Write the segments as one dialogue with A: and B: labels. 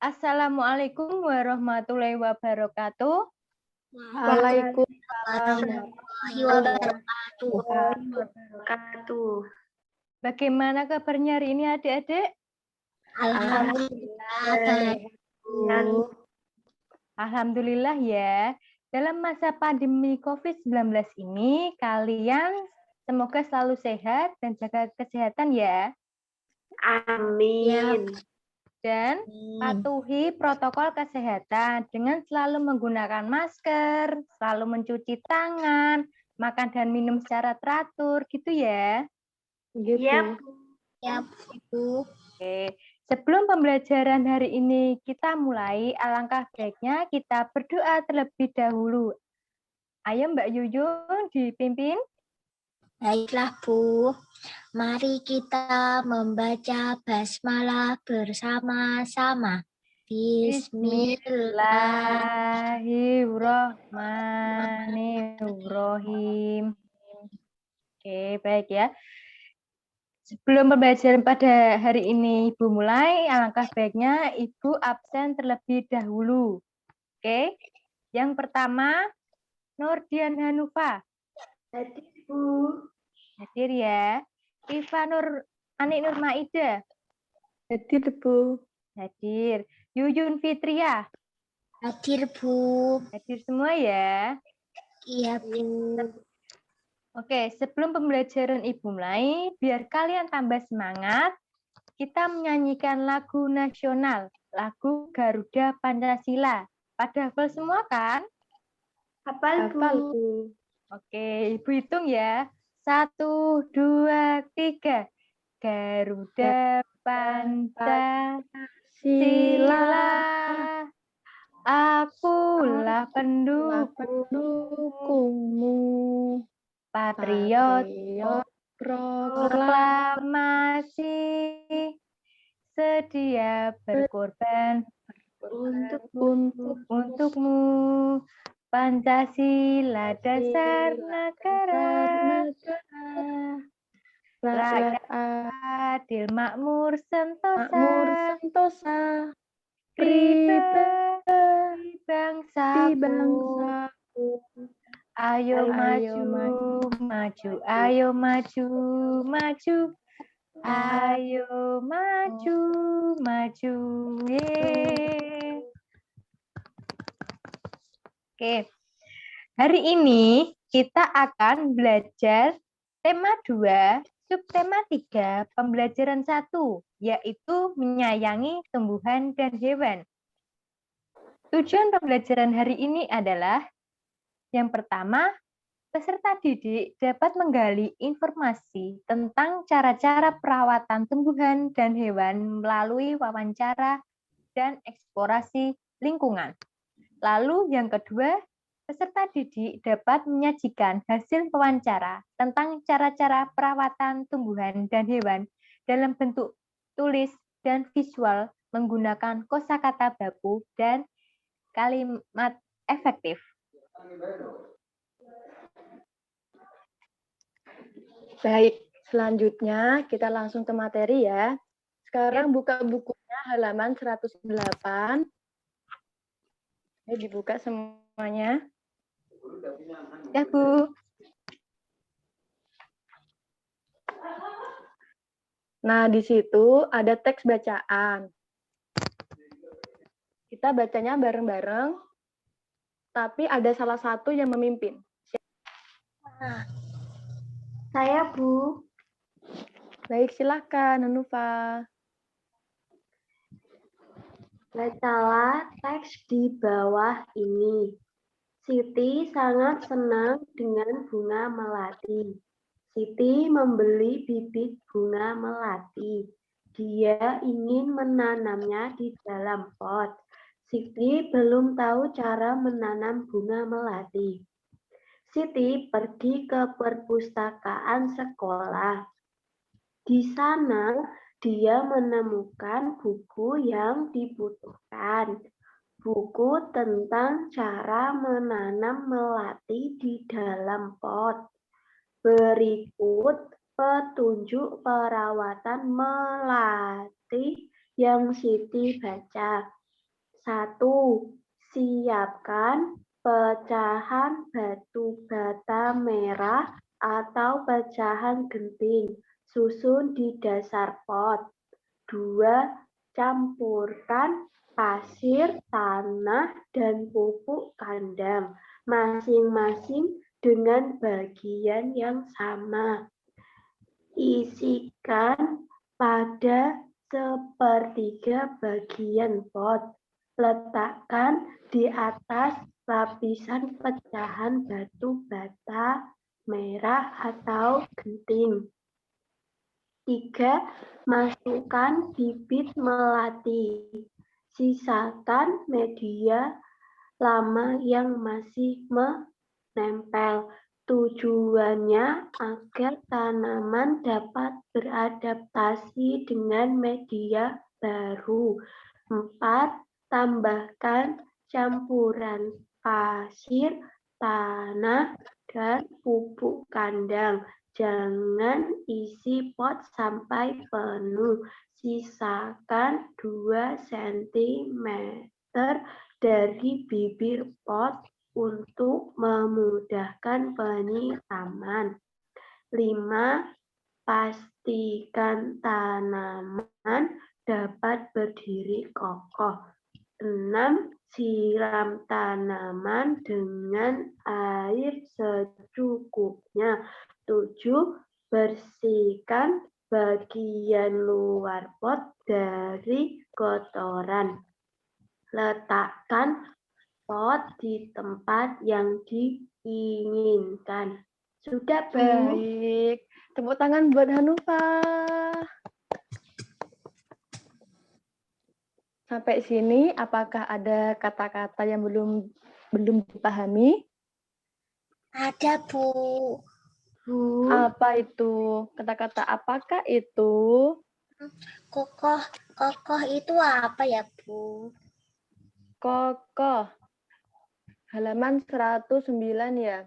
A: Assalamualaikum warahmatullahi wabarakatuh.
B: Waalaikumsalam
C: warahmatullahi
B: wabarakatuh.
A: Bagaimana kabarnya hari ini adik-adik?
C: Alhamdulillah
B: Sehat, Bu.
A: Alhamdulillah ya. Dalam masa pandemi COVID-19 ini, kalian semoga selalu sehat dan jaga kesehatan ya.
B: Amin.
A: Dan patuhi protokol kesehatan dengan selalu menggunakan masker, selalu mencuci tangan, makan dan minum secara teratur, gitu ya.
B: Gitu.
C: Ya, Bu.
A: Oke. Sebelum pembelajaran hari ini kita mulai, alangkah baiknya kita berdoa terlebih dahulu. Ayo Mbak Yuyun dipimpin.
C: Baiklah, Bu. Mari kita membaca basmalah bersama-sama.
A: Bismillahirrahmanirrahim. Oke, baik ya. Sebelum pembelajaran pada hari ini Ibu mulai, alangkah baiknya Ibu absen terlebih dahulu. Oke. Yang pertama, Nurdian Hanufa.
B: Hadir, Bu.
A: Hadir ya. Iva Anik Nurmaida.
B: Hadir, Bu.
A: Hadir. Yuyun Fitria.
C: Hadir, Bu.
A: Hadir semua ya.
C: Iya, Bu.
A: Oke, sebelum pembelajaran Ibu mulai, biar kalian tambah semangat, kita menyanyikan lagu nasional, lagu Garuda Pancasila. Pada hafal semua kan?
B: Hafal, Bu.
A: Oke, Ibu hitung ya. 1, 2, 3. Garuda Pancasila, akulah pendukungmu. Patriot proklamasi, sedia berkorban untukmu. Pancasila dasar negara, rakyat adil makmur sentosa, pribadi bangsaku. Ayo maju, ayo maju. Ayo maju. Yeay. Oke. Hari ini kita akan belajar tema 2, subtema 3, pembelajaran 1, yaitu menyayangi tumbuhan dan hewan. Tujuan pembelajaran hari ini adalah yang pertama, peserta didik dapat menggali informasi tentang cara-cara perawatan tumbuhan dan hewan melalui wawancara dan eksplorasi lingkungan. Lalu yang kedua, peserta didik dapat menyajikan hasil wawancara tentang cara-cara perawatan tumbuhan dan hewan dalam bentuk tulis dan visual menggunakan kosakata baku dan kalimat efektif.
B: Baik, selanjutnya kita langsung ke materi ya. Sekarang buka bukunya halaman 108. Ini dibuka semuanya.
A: Ya, Bu.
B: Nah, di situ ada teks bacaan. Kita bacanya bareng-bareng, tapi ada salah satu yang memimpin.
C: Saya, Bu.
B: Baik, silakan, Nufa.
D: Bacalah teks di bawah ini. Siti sangat senang dengan bunga melati. Siti membeli bibit bunga melati. Dia ingin menanamnya di dalam pot. Siti belum tahu cara menanam bunga melati. Siti pergi ke perpustakaan sekolah. Di sana, dia menemukan buku yang dibutuhkan. Buku tentang cara menanam melati di dalam pot. Berikut petunjuk perawatan melati yang Siti baca. 1. Siapkan pecahan batu bata merah atau pecahan genting. Susun di dasar pot. 2. Campurkan pasir, tanah, dan pupuk kandang masing-masing dengan bagian yang sama. Isikan pada sepertiga bagian pot. Letakkan di atas lapisan pecahan batu bata merah atau genting. 3. Masukkan bibit melati. Sisakan media lama yang masih menempel. Tujuannya agar tanaman dapat beradaptasi dengan media baru. 4. Tambahkan campuran pasir, tanah, dan pupuk kandang. Jangan isi pot sampai penuh. Sisakan 2 cm dari bibir pot untuk memudahkan penyiraman. 5. Pastikan tanaman dapat berdiri kokoh. 6. Siram tanaman dengan air secukupnya. 7. Bersihkan bagian luar pot dari kotoran. Letakkan pot di tempat yang diinginkan. Sudah, Bu.
B: Baik. Tepuk tangan buat Hanufa. Sampai sini, apakah ada kata-kata yang belum dipahami?
C: Ada, Bu.
D: Bu,
B: Apa itu? Kata-kata apakah itu?
C: Kokoh. Kokoh itu apa ya, Bu?
B: Kokoh. Halaman 109 ya.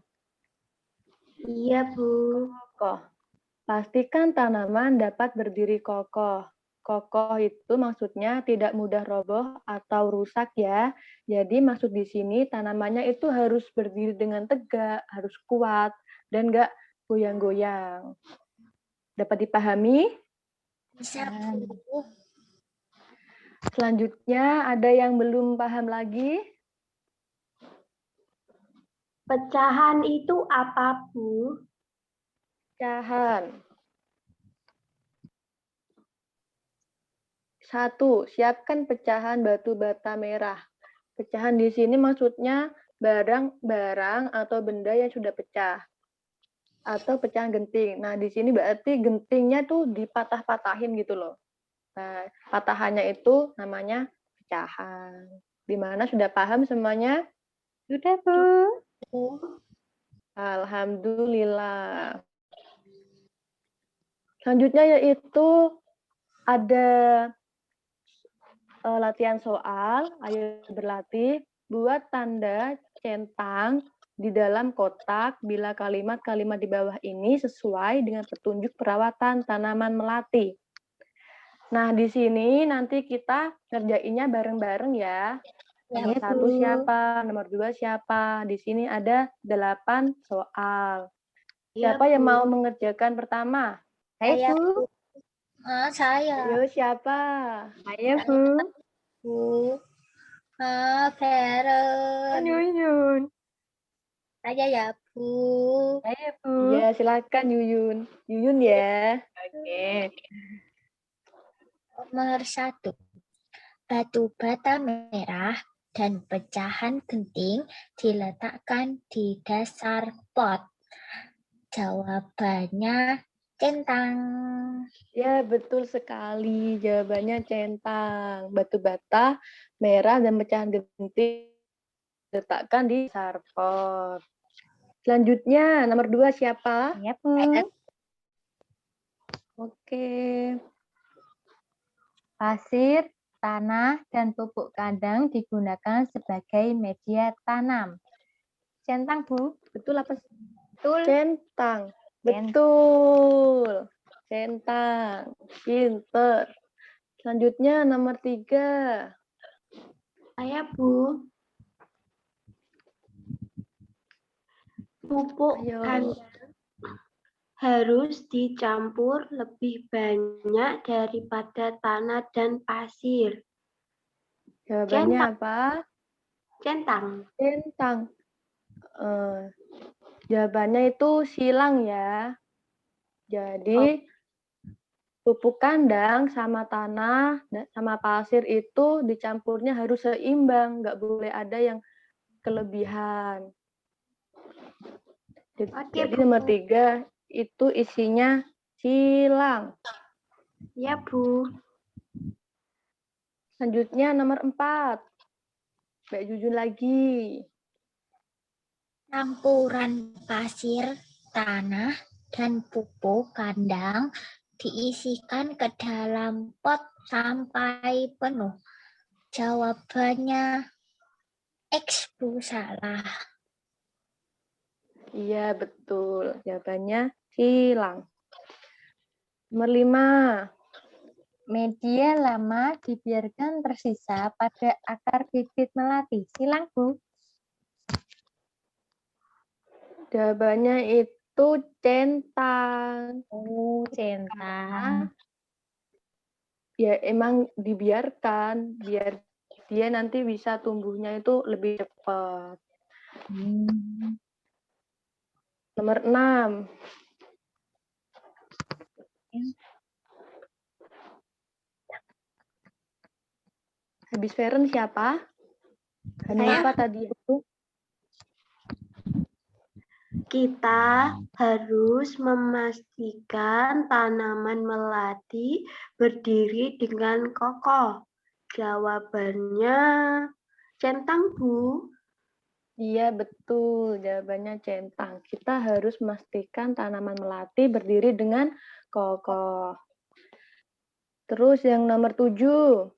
D: iya, Bu.
B: Kokoh. Pastikan tanaman dapat berdiri kokoh. Kokoh itu maksudnya tidak mudah roboh atau rusak ya. Jadi maksud di sini tanamannya itu harus berdiri dengan tegak, harus kuat, dan nggak goyang-goyang. Dapat dipahami?
C: Bisa, Bu.
B: Selanjutnya ada yang belum paham lagi?
D: Pecahan itu apa, Bu?
B: Pecahan. 1. Siapkan pecahan batu bata merah. Pecahan di sini maksudnya barang-barang atau benda yang sudah pecah. Atau pecahan genting. Nah, di sini berarti gentingnya tuh dipatah-patahin gitu loh. Nah, patahannya itu namanya pecahan. Di mana sudah paham semuanya?
A: Sudah, Bu.
B: Alhamdulillah. Selanjutnya yaitu ada latihan soal. Ayo berlatih. Buat tanda centang di dalam kotak bila kalimat-kalimat di bawah ini sesuai dengan petunjuk perawatan tanaman melati. Nah, di sini nanti kita ngerjainnya bareng-bareng ya. Nomor 1 siapa, nomor 2 siapa. Di sini ada 8 soal. Siapa yang mau mengerjakan pertama?
A: Saya, Bu.
C: Saya.
B: Ayo, siapa?
A: Saya, Bu.
C: Bu. Karen.
A: Yuyun.
C: Saya ya, Bu.
A: Saya, Bu.
B: Iya, silakan Yuyun. Yuyun ya.
A: Oke.
C: Nomor 1. Batu bata merah dan pecahan genting diletakkan di dasar pot. Jawabannya centang.
B: Ya, betul sekali. Jawabannya centang. Batu bata merah dan pecahan genting diletakkan di dasar pot. Selanjutnya, nomor 2 siapa?
A: Saya, Bu.
B: Oke.
A: Pasir, tanah, dan pupuk kandang digunakan sebagai media tanam. Centang, Bu.
B: Betul apa?
A: Betul.
B: Centang. Betul. Centang. Pinter. Selanjutnya nomor 3.
D: Saya, Bu. Pupuk
B: Ayo.
D: kandang harus dicampur lebih banyak daripada tanah dan pasir.
B: Jawabannya apa?
D: Centang.
B: Centang. Jawabannya itu silang ya. Jadi pupuk kandang sama tanah sama pasir itu dicampurnya harus seimbang, nggak boleh ada yang kelebihan. Jadi
D: Bu.
B: nomor 3 itu isinya silang.
D: Ya, Bu.
B: Selanjutnya nomor 4. Mbak Jujun lagi.
C: Campuran pasir, tanah, dan pupuk kandang diisikan ke dalam pot sampai penuh. Jawabannya X, Bu, salah.
B: Iya, betul. Jawabannya silang. Nomor 5.
A: Media lama dibiarkan tersisa pada akar bibit melati. Silang, Bu.
B: Jawabannya itu centang.
A: Centang.
B: Ya emang dibiarkan biar dia nanti bisa tumbuhnya itu lebih cepat. Nomor 6. Habis Feren siapa? Hanifa tadi itu.
D: Kita harus memastikan tanaman melati berdiri dengan kokoh. Jawabannya centang, Bu.
B: Iya, betul. Jawabannya centang. Kita harus memastikan tanaman melati berdiri dengan kokoh. Terus yang nomor 7.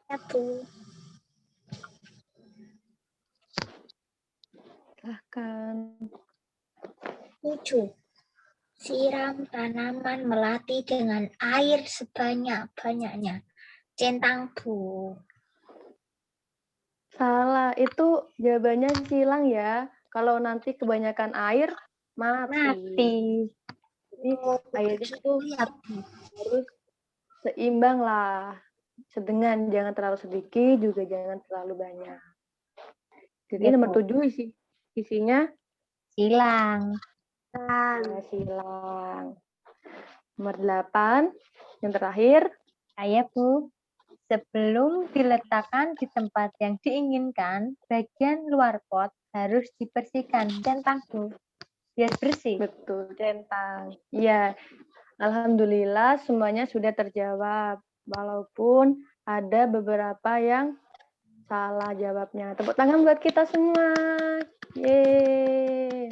C: Ya, Bu.
B: Silahkan.
C: 7. Siram tanaman melati dengan air sebanyak-banyaknya. Centang, Bu.
B: Salah. Itu jawabannya silang ya. Kalau nanti kebanyakan air, mati. Jadi airnya itu harus seimbang lah. Sedengan, jangan terlalu sedikit, juga jangan terlalu banyak. Jadi
A: Ya,
B: nomor
A: Bu.
B: 7 isinya
A: Silang.
B: ya, silang. Nomor 8, yang terakhir.
A: Saya, Bu. Sebelum diletakkan di tempat yang diinginkan, bagian luar pot harus dibersihkan. Centang, Bu. Biar bersih.
B: Betul, centang. Iya, alhamdulillah semuanya sudah terjawab. Walaupun ada beberapa yang salah jawabnya. Tepuk tangan buat kita semua. Yeay.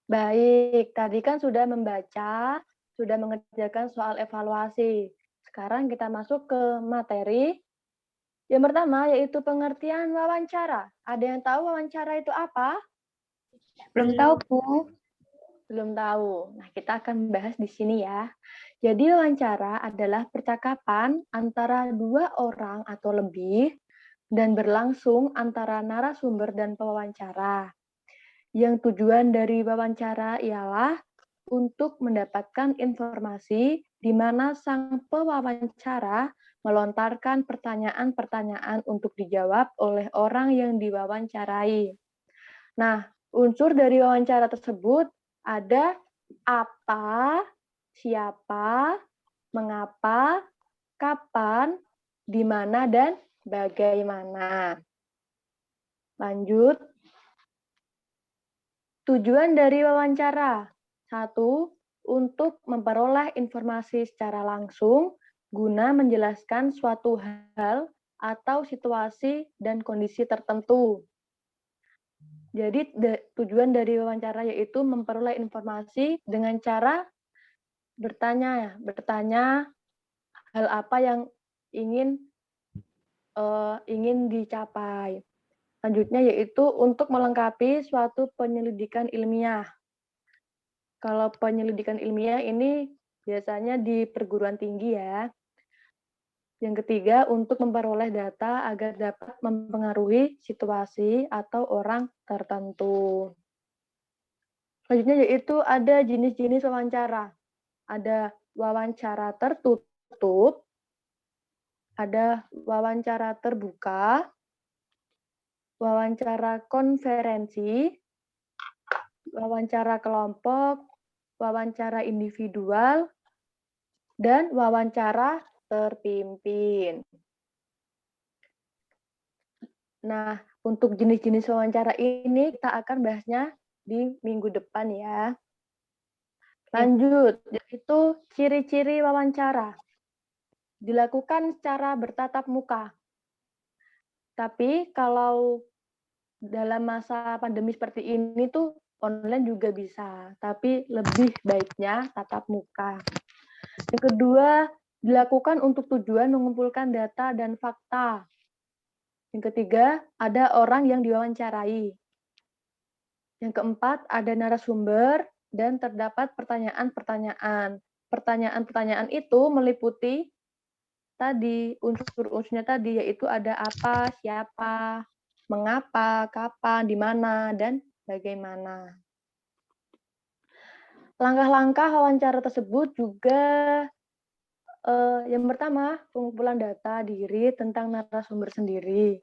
B: Baik, tadi kan sudah membaca, sudah mengerjakan soal evaluasi. Sekarang kita masuk ke materi. Yang pertama yaitu pengertian wawancara. Ada yang tahu wawancara itu apa?
A: Belum tahu, Bu.
B: Belum tahu. Nah, kita akan bahas di sini ya. Jadi wawancara adalah percakapan antara dua orang atau lebih dan berlangsung antara narasumber dan pewawancara. Yang tujuan dari wawancara ialah untuk mendapatkan informasi di mana sang pewawancara melontarkan pertanyaan-pertanyaan untuk dijawab oleh orang yang diwawancarai. Nah, unsur dari wawancara tersebut ada apa, siapa, mengapa, kapan, di mana, dan bagaimana. Lanjut. Tujuan dari wawancara. 1. Untuk memperoleh informasi secara langsung guna menjelaskan suatu hal atau situasi dan kondisi tertentu. Jadi tujuan dari wawancara yaitu memperoleh informasi dengan cara bertanya hal apa yang ingin dicapai. Selanjutnya yaitu untuk melengkapi suatu penyelidikan ilmiah. Kalau penyelidikan ilmiah ini biasanya di perguruan tinggi ya. Yang ketiga, untuk memperoleh data agar dapat mempengaruhi situasi atau orang tertentu. Selanjutnya yaitu ada jenis-jenis wawancara. Ada wawancara tertutup, ada wawancara terbuka, wawancara konferensi, wawancara kelompok, wawancara individual, dan wawancara terpimpin. Nah, untuk jenis-jenis wawancara ini kita akan bahasnya di minggu depan ya. Lanjut, yaitu ciri-ciri wawancara. Dilakukan secara bertatap muka. Tapi kalau dalam masa pandemi seperti ini tuh online juga bisa, tapi lebih baiknya tatap muka. Yang kedua, dilakukan untuk tujuan mengumpulkan data dan fakta. Yang ketiga, ada orang yang diwawancarai. Yang keempat, ada narasumber dan terdapat pertanyaan-pertanyaan. Pertanyaan-pertanyaan itu meliputi tadi unsur-unsurnya tadi, yaitu ada apa, siapa, mengapa, kapan, di mana, dan bagaimana. Langkah-langkah wawancara tersebut juga yang pertama, pengumpulan data diri tentang narasumber sendiri,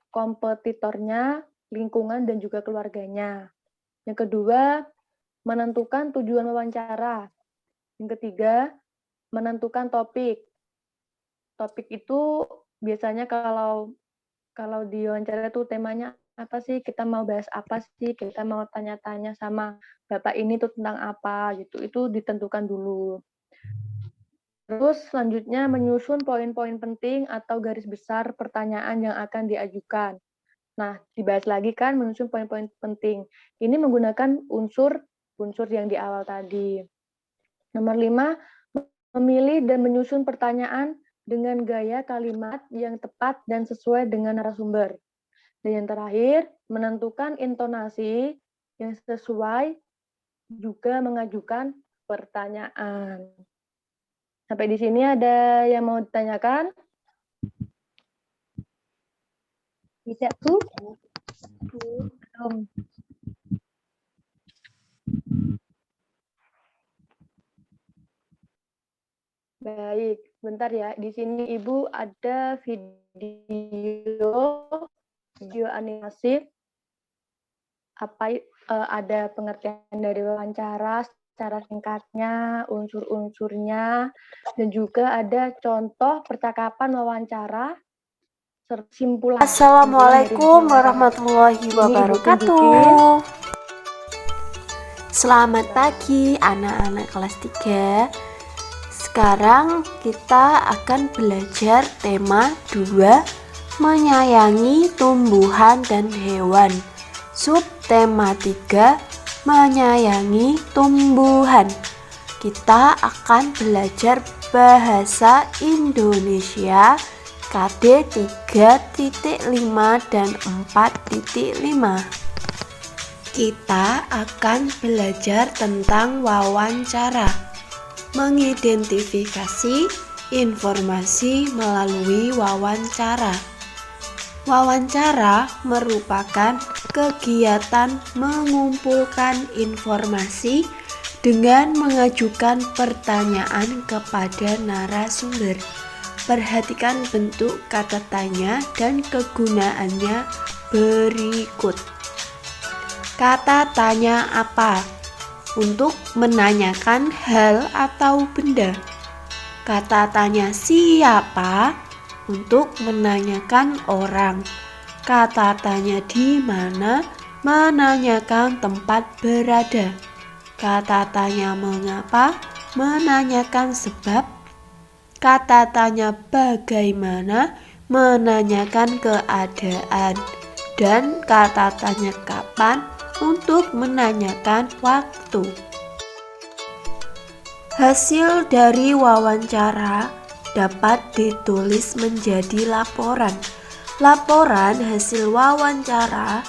B: kompetitornya, lingkungan, dan juga keluarganya. Yang kedua, menentukan tujuan wawancara. Yang ketiga, menentukan topik. Topik itu biasanya kalau di wawancara itu temanya apa sih, kita mau bahas apa sih, kita mau tanya-tanya sama Bapak ini tuh tentang apa gitu, itu ditentukan dulu. Terus selanjutnya menyusun poin-poin penting atau garis besar pertanyaan yang akan diajukan. Nah, dibahas lagi kan menyusun poin-poin penting. Ini menggunakan unsur yang di awal tadi. Nomor 5, memilih dan menyusun pertanyaan dengan gaya kalimat yang tepat dan sesuai dengan narasumber. Dan yang terakhir, menentukan intonasi yang sesuai juga mengajukan pertanyaan. Sampai di sini ada yang mau ditanyakan?
A: Tidak, Bu? Belum.
B: Baik, bentar ya. Di sini Ibu ada video animasi. Ada pengertian dari wawancara secara singkatnya, unsur-unsurnya, dan juga ada contoh percakapan wawancara, simpulan.
D: Assalamualaikum warahmatullahi wabarakatuh. Selamat pagi anak-anak kelas 3. Sekarang kita akan belajar tema 2, menyayangi tumbuhan dan hewan. Subtema 3, menyayangi tumbuhan. Kita akan belajar bahasa Indonesia KD 3.5 dan 4.5. Kita akan belajar tentang wawancara, mengidentifikasi informasi melalui wawancara. Wawancara merupakan kegiatan mengumpulkan informasi dengan mengajukan pertanyaan kepada narasumber. Perhatikan bentuk kata tanya dan kegunaannya berikut. Kata tanya apa? Untuk menanyakan hal atau benda. Kata tanya siapa? Untuk menanyakan orang. Kata tanya di mana? Menanyakan tempat berada. Kata tanya mengapa? Menanyakan sebab. Kata tanya bagaimana? Menanyakan keadaan. Dan kata tanya kapan? Untuk menanyakan waktu. Hasil dari wawancara dapat ditulis menjadi laporan. Laporan hasil wawancara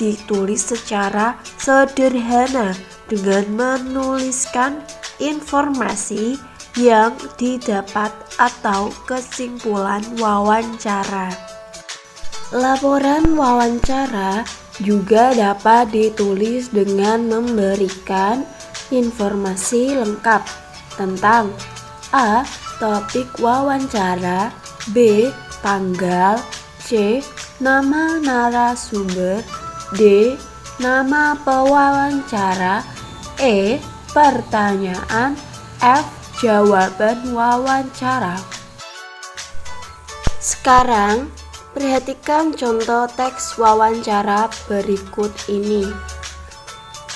D: ditulis secara sederhana dengan menuliskan informasi yang didapat atau kesimpulan wawancara. Laporan wawancara juga dapat ditulis dengan memberikan informasi lengkap tentang A. Topik wawancara, B. Tanggal, C. Nama narasumber, D. Nama pewawancara, E. Pertanyaan, F. Jawaban wawancara. Sekarang, perhatikan contoh teks wawancara berikut ini.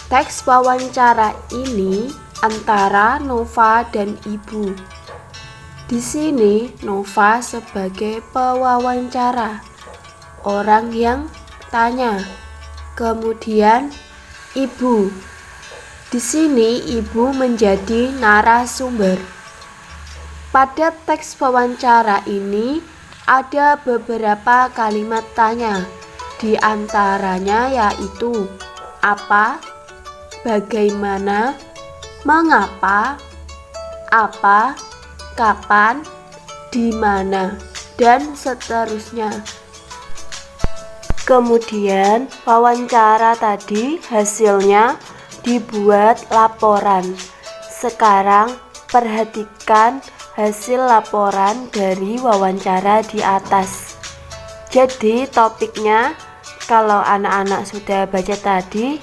D: Teks wawancara ini antara Nova dan Ibu. Di sini Nova sebagai pewawancara, orang yang tanya. Kemudian Ibu. Di sini Ibu menjadi narasumber. Pada teks wawancara ini ada beberapa kalimat tanya, di antaranya yaitu apa, bagaimana, mengapa, apa, kapan, di mana, dan seterusnya. Kemudian wawancara tadi hasilnya dibuat laporan. Sekarang perhatikan hasil laporan dari wawancara di atas. Jadi topiknya, kalau anak-anak sudah baca tadi,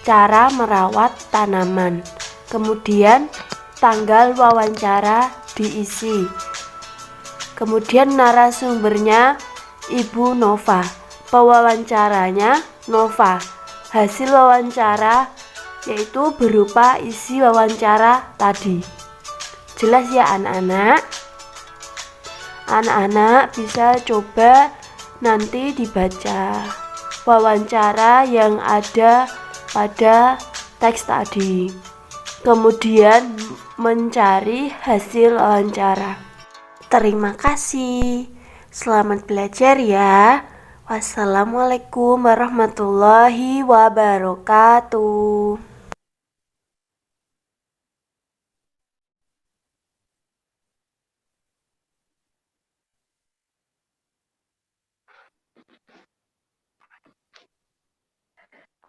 D: cara merawat tanaman. Kemudian tanggal wawancara diisi. Kemudian narasumbernya Ibu Nova, pewawancaranya Nova. Hasil wawancara yaitu berupa isi wawancara tadi. Jelas ya anak-anak? Anak-anak bisa coba nanti dibaca wawancara yang ada pada teks tadi. Kemudian mencari hasil wawancara. Terima kasih. Selamat belajar ya. Wassalamualaikum warahmatullahi wabarakatuh.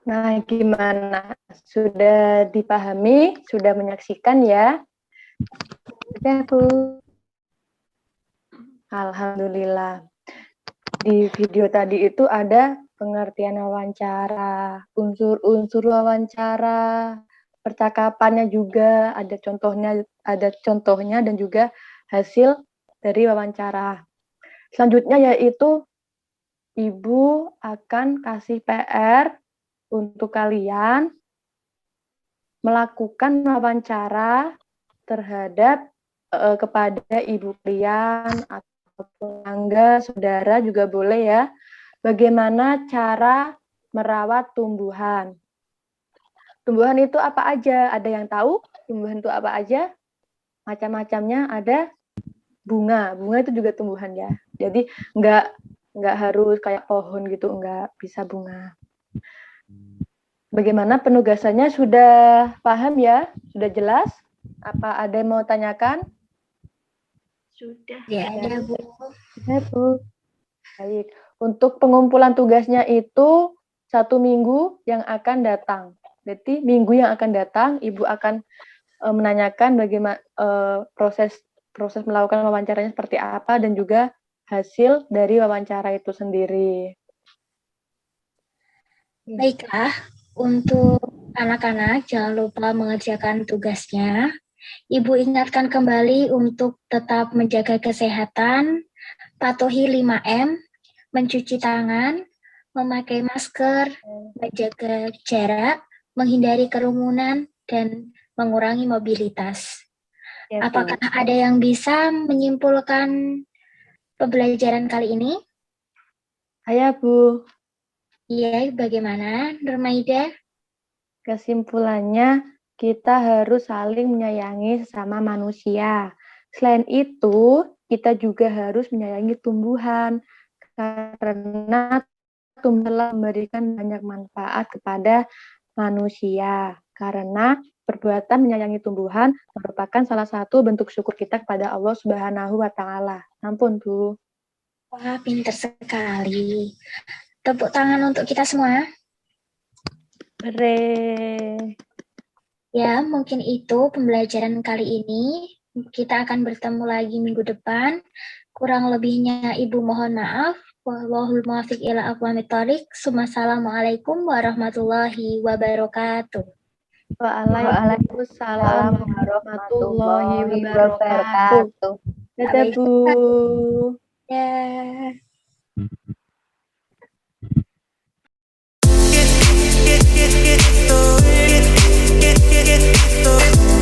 B: Nah, gimana? Sudah dipahami? Sudah menyaksikan ya? Oke, Bu. Alhamdulillah. Di video tadi itu ada pengertian wawancara, unsur-unsur wawancara, percakapannya juga ada contohnya dan juga hasil dari wawancara. Selanjutnya yaitu Ibu akan kasih PR untuk kalian melakukan wawancara terhadap kepada ibu kalian atau tetangga, saudara juga boleh ya. Bagaimana cara merawat tumbuhan? Tumbuhan itu apa aja? Ada yang tahu tumbuhan itu apa aja? Macam-macamnya ada bunga. Bunga itu juga tumbuhan ya. Jadi nggak harus kayak pohon gitu, nggak bisa bunga. Bagaimana penugasannya, sudah paham ya? Sudah jelas? Apa ada yang mau tanyakan?
C: Sudah. Ya, ada, Bu.
B: Ya, Bu. Baik. Untuk pengumpulan tugasnya itu 1 minggu yang akan datang. Berarti minggu yang akan datang, Ibu akan menanyakan bagaimana proses melakukan wawancaranya seperti apa dan juga hasil dari wawancara itu sendiri.
C: Baiklah, untuk anak-anak jangan lupa mengerjakan tugasnya. Ibu ingatkan kembali untuk tetap menjaga kesehatan, patuhi 5M, mencuci tangan, memakai masker, menjaga jarak, menghindari kerumunan, dan mengurangi mobilitas.
B: Ya,
C: apakah ada yang bisa menyimpulkan pembelajaran kali ini?
B: Ayah, Bu.
C: Iya, bagaimana, Nurmaida?
B: Kesimpulannya, kita harus saling menyayangi sesama manusia. Selain itu, kita juga harus menyayangi tumbuhan, karena tumbuhan memberikan banyak manfaat kepada manusia. Karena perbuatan menyayangi tumbuhan merupakan salah satu bentuk syukur kita kepada Allah Subhanahu wa Ta'ala. Ampun, Bu.
C: Wah, pinter sekali. Tepuk tangan untuk kita semua.
B: Hore.
C: Ya, mungkin itu pembelajaran kali ini. Kita akan bertemu lagi minggu depan. Kurang lebihnya Ibu mohon maaf. Wallahul muwaffiq ila aqwamit thoriq. Assalamualaikum warahmatullahi wabarakatuh.
B: Waalaikumsalam warahmatullahi wabarakatuh. Dadah, Bu.
C: Ya.
E: Get